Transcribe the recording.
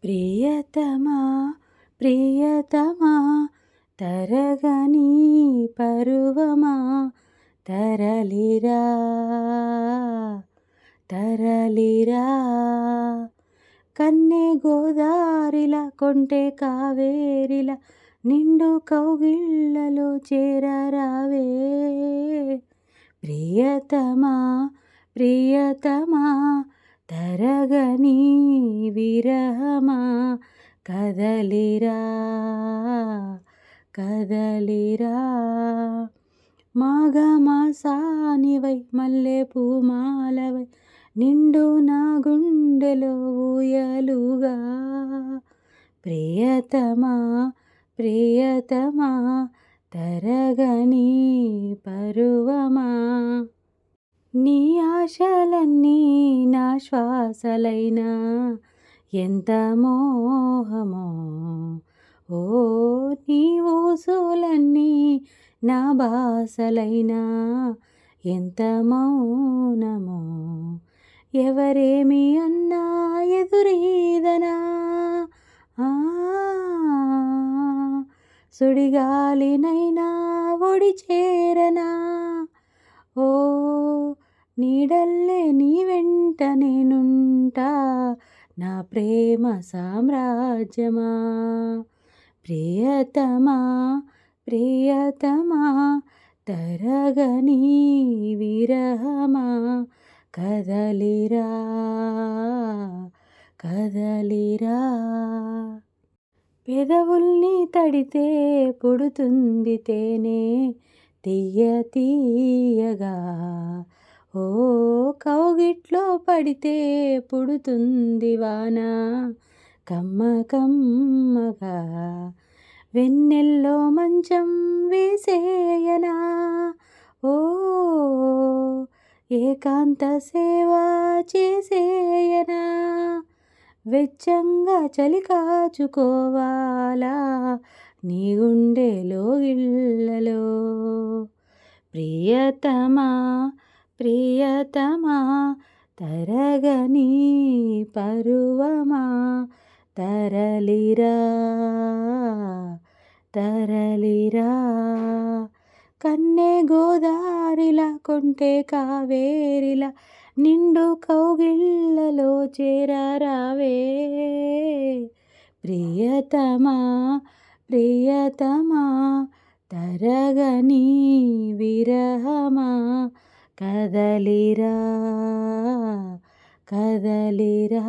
ప్రియతమా ప్రియతమా తరగని పరువమా తరలిరా తరలిరా కన్నె గోదారిలా కొంటె కావేరిలా నిండు కౌగిళ్ళలో చేరరావే ప్రియతమా ప్రియతమా తరగని విరహమా కదలిరా కదలిరా మాఘమాసానివై మల్లె పూమాలవై నిండు నా గుండెలో ఊయలుగా ప్రియతమా ప్రియతమా తరగని పరువమా నీ ఆశలన్నీ నా శ్వాసలైనా ఎంత మోహమో ఓ నీ ఊసులన్నీ నా బాసలైనా ఎంత మౌనమో ఎవరేమి అన్నా ఎదురీదనా సుడిగాలినైనా ఒడి చేరనా ఓ నీడల్లే నీ వెంట నేనుంటా నా ప్రేమ సామ్రాజ్యమా ప్రియతమా ప్రియతమా తరగని విరహమా కదలిరా కదలిరా పెదవుల్ని తడితే పుడుతుంది తేనె తీయ తీయగా ఓ కౌగిట్లో పడితే పుడుతుంది వాన కమ్మ కమ్మగా వెన్నెల్లో మంచం వేసేయనా ఓ ఏకాంత సేవ చేసేయనా వెచ్చంగా చలి కాచుకోవాలా నీ గుండెలో గిళ్ళలో ప్రియతమా ప్రియతమా తరగని పరువమా తరలిరా తరలిరా కన్నె గోదారిలా కొంటె కావేరిలా నిండు కౌగిళ్ళలో చేరరావే ప్రియతమా ప్రియతమా తరగని విరహమా కదలిరా కదలిరా